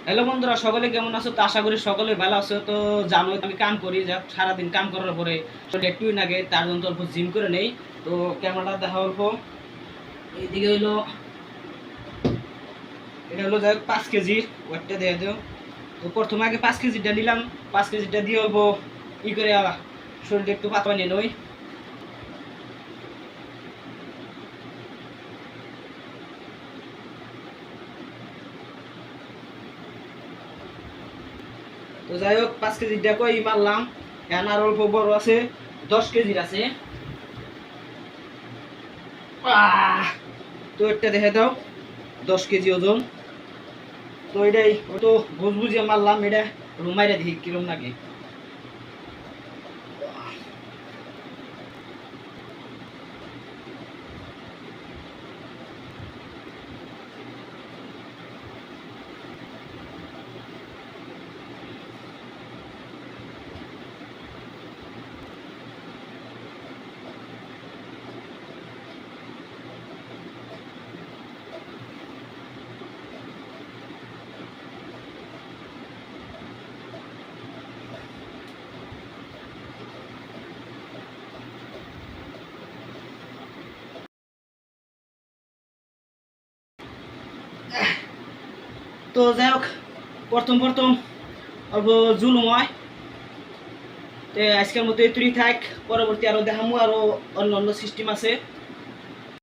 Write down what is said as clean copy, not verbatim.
Hello বন্ধুরা, সকলে কেমন আছো? তো আশা করি সকলে ভালো আছো। তো জানোই আমি কাম করি, যা সারাদিন কাম করার পরে একটুই লাগে, তার জন্য অল্প জিম করে নেই। তো ক্যামেরাটা দেখা অল্প এইদিকে হইলো, এটা হলো যাই 5 কেজি ওয়েটটা দিয়ে দিও। তো প্রথমে আগে 5 কেজিটা নিলাম, 5 কেজিটা দিয়ে অল্প করে শরীরটা একটু পাতলা নিয়ে নই। তো যাই হোক 5 কেজিটা কই মারলাম। এখন আর অল্প বড় আছে, 10 কেজির আছে। তো একটা দেখে দাও, 10 কেজি ওজন। তো এটাই ও তো বুঝিয়ে মারলাম, এটা রুমাইরা দেখি কিরম লাগে। তো যাই হোক, প্রথম প্রথম অল্প জুলুম হয়। তো আজকের মতো এতুই থাক, পরবর্তী আরো দেখামু, আরো অন্য অন্য সিস্টেম আছে।